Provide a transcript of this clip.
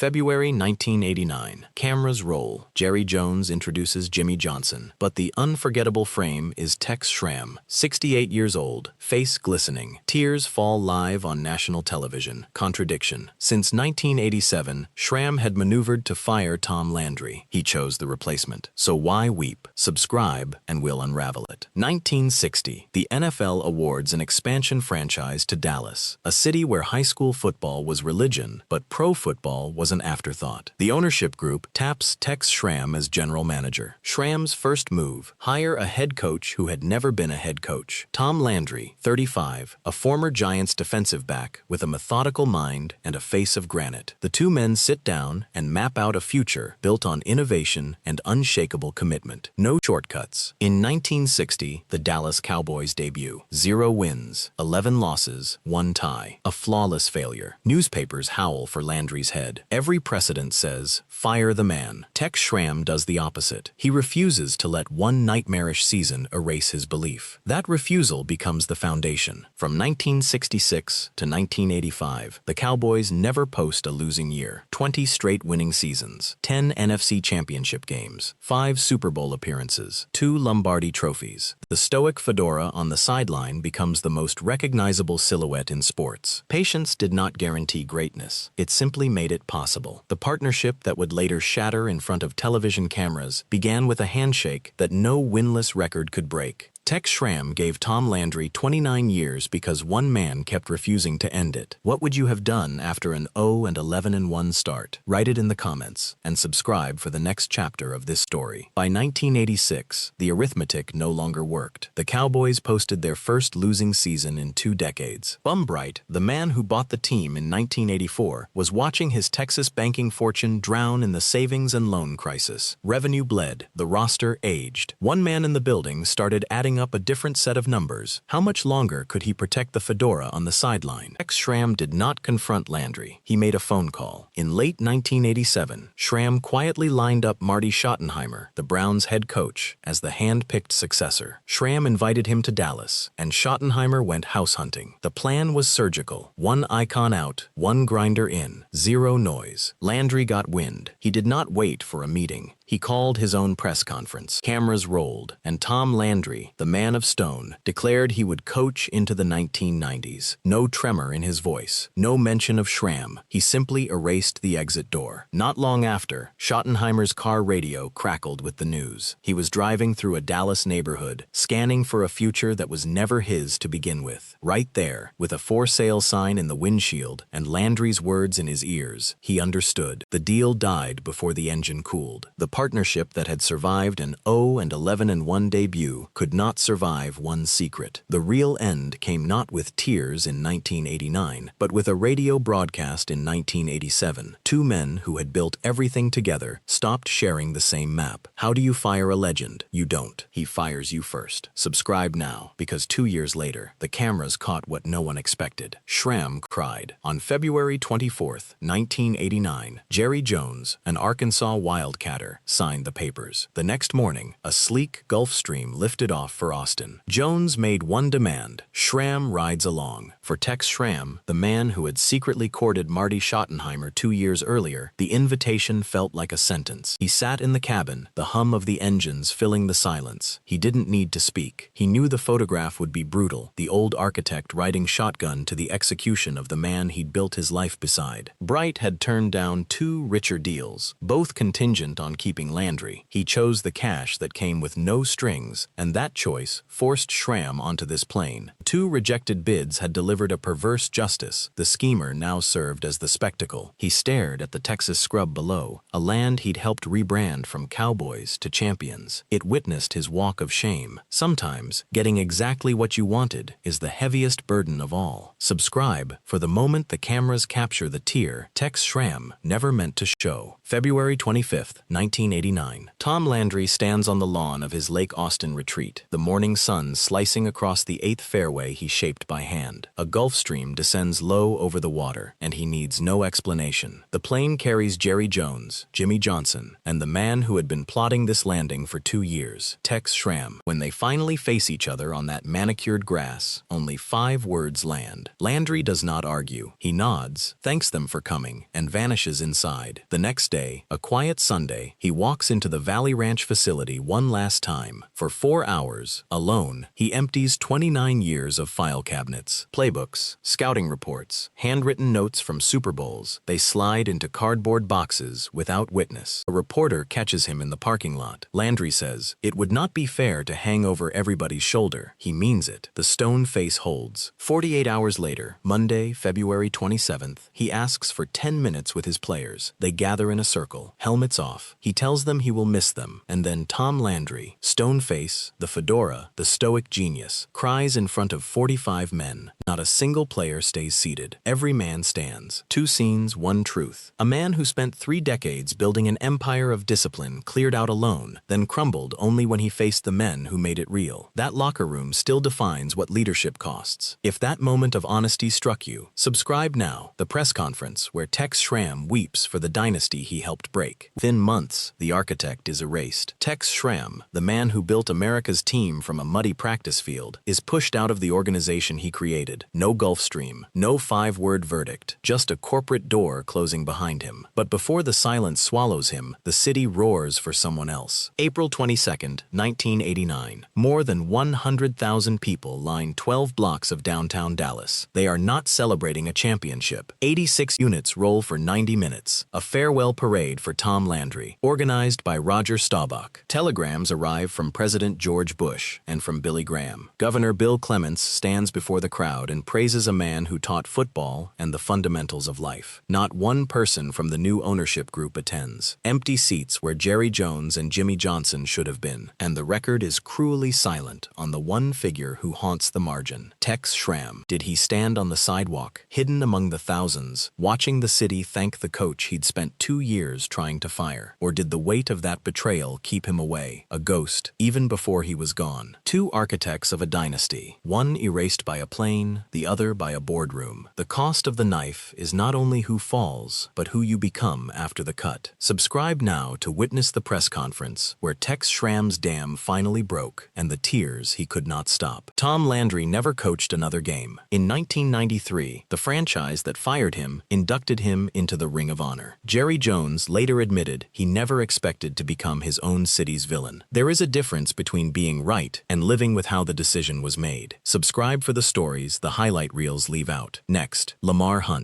February 1989. Cameras roll. Jerry Jones introduces Jimmy Johnson. But the unforgettable frame is Tex Schramm, 68 years old, face glistening. Tears fall live on national television. Contradiction. Since 1987, Schramm had maneuvered to fire Tom Landry. He chose the replacement. So why weep? Subscribe and we'll unravel it. 1960. The NFL awards an expansion franchise to Dallas, a city where high school football was religion, but pro football was an afterthought. The ownership group taps Tex Schramm as general manager. Schramm's first move: hire a head coach who had never been a head coach. Tom Landry, 35, a former Giants defensive back with a methodical mind and a face of granite. The two men sit down and map out a future built on innovation and unshakable commitment. No shortcuts. In 1960, the Dallas Cowboys debut. 0 wins, 11 losses, 1 tie. A flawless failure. Newspapers howl for Landry's head. Every precedent says, fire the man. Tex Schramm does the opposite. He refuses to let one nightmarish season erase his belief. That refusal becomes the foundation. From 1966 to 1985, the Cowboys never post a losing year. 20 straight winning seasons, 10 NFC championship games, 5 Super Bowl appearances, 2 Lombardi trophies. The stoic fedora on the sideline becomes the most recognizable silhouette in sports. Patience did not guarantee greatness. It simply made it possible. The partnership that would later shatter in front of television cameras began with a handshake that no winless record could break. Tex Schramm gave Tom Landry 29 years because one man kept refusing to end it. What would you have done after an 0-11-1 start? Write it in the comments and subscribe for the next chapter of this story. By 1986, the arithmetic no longer worked. The Cowboys posted their first losing season in 2 decades. Bum Bright, the man who bought the team in 1984, was watching his Texas banking fortune drown in the savings and loan crisis. Revenue bled. The roster aged. One man in the building started adding up a different set of numbers. How much longer could he protect the fedora on the sideline? Tex Schramm did not confront Landry. He made a phone call. In late 1987, Schramm quietly lined up Marty Schottenheimer, the Browns' head coach, as the hand-picked successor. Schramm invited him to Dallas, and Schottenheimer went house hunting. The plan was surgical. 1 icon out, 1 grinder in, 0 noise. Landry got wind. He did not wait for a meeting. He called his own press conference. Cameras rolled, and Tom Landry, the man of stone, declared he would coach into the 1990s. No tremor in his voice, no mention of Schramm. He simply erased the exit door. Not long after, Schottenheimer's car radio crackled with the news. He was driving through a Dallas neighborhood, scanning for a future that was never his to begin with. Right there, with a for sale sign in the windshield and Landry's words in his ears, he understood. The deal died before the engine cooled. The partnership that had survived an 0-11-1 debut could not survive one secret. The real end came not with tears in 1989, but with a radio broadcast in 1987. 2 men who had built everything together stopped sharing the same map. How do you fire a legend? You don't. He fires you first. Subscribe now, because 2 years later, the cameras caught what no one expected. Schramm cried. On February 24, 1989, Jerry Jones, an Arkansas wildcatter, signed the papers. The next morning, a sleek Gulfstream lifted off for Austin. Jones made one demand: Schramm rides along. For Tex Schramm, the man who had secretly courted Marty Schottenheimer 2 years earlier, the invitation felt like a sentence. He sat in the cabin, the hum of the engines filling the silence. He didn't need to speak. He knew the photograph would be brutal, the old architect riding shotgun to the execution of the man he'd built his life beside. Bright had turned down 2 richer deals, both contingent on keeping Landry. He chose the cash that came with no strings, and that choice forced Schramm onto this plane. 2 rejected bids had delivered a perverse justice. The schemer now served as the spectacle. He stared at the Texas scrub below, a land he'd helped rebrand from cowboys to champions. It witnessed his walk of shame. Sometimes, getting exactly what you wanted is the heaviest burden of all. Subscribe, for the moment the cameras capture the tear Tex Schramm never meant to show. February 25, 19 1989. Tom Landry stands on the lawn of his Lake Austin retreat, the morning sun slicing across the 8th fairway he shaped by hand. A Gulf Stream descends low over the water, and he needs no explanation. The plane carries Jerry Jones, Jimmy Johnson, and the man who had been plotting this landing for 2 years, Tex Schramm. When they finally face each other on that manicured grass, only 5 words land. Landry does not argue. He nods, thanks them for coming, and vanishes inside. The next day, a quiet Sunday, he walks into the Valley Ranch facility one last time. For 4 hours, alone, he empties 29 years of file cabinets, playbooks, scouting reports, handwritten notes from Super Bowls. They slide into cardboard boxes without witness. A reporter catches him in the parking lot. Landry says, "It would not be fair to hang over everybody's shoulder." He means it. The stone face holds. 48 hours later, Monday, February 27th, he asks for 10 minutes with his players. They gather in a circle, helmets off. He tells them he will miss them, and then Tom Landry, stone face, the fedora, the stoic genius, cries in front of 45 men. Not a single player stays seated. Every man stands. 2 scenes, 1 truth. A man who spent 3 decades building an empire of discipline cleared out alone, then crumbled only when he faced the men who made it real. That locker room still defines what leadership costs. If that moment of honesty struck you, subscribe now. The press conference where Tex Schramm weeps for the dynasty he helped break. Within months, the architect is erased. Tex Schramm, the man who built America's team from a muddy practice field, is pushed out of the organization he created. No Gulf Stream, no 5-word verdict, just a corporate door closing behind him. But before the silence swallows him, the city roars for someone else. April 22nd, 1989. More than 100,000 people line 12 blocks of downtown Dallas. They are not celebrating a championship. 86 units roll for 90 minutes. A farewell parade for Tom Landry, organized by Roger Staubach. Telegrams arrive from President George Bush and from Billy Graham. Governor Bill Clements stands before the crowd and praises a man who taught football and the fundamentals of life. Not one person from the new ownership group attends. Empty seats where Jerry Jones and Jimmy Johnson should have been. And the record is cruelly silent on the one figure who haunts the margin. Tex Schramm. Did he stand on the sidewalk, hidden among the thousands, watching the city thank the coach he'd spent 2 years trying to fire? Or did the weight of that betrayal keep him away, a ghost, even before he was gone? 2 architects of a dynasty, one erased by a plane, the other by a boardroom. The cost of the knife is not only who falls, but who you become after the cut. Subscribe now to witness the press conference where Tex Schramm's dam finally broke and the tears he could not stop. Tom Landry never coached another game. In 1993, the franchise that fired him inducted him into the Ring of Honor. Jerry Jones later admitted he never expected to become his own city's villain. There is a difference between being right and living with how the decision was made. Subscribe for the stories the highlight reels leave out. Next, Lamar Hunt.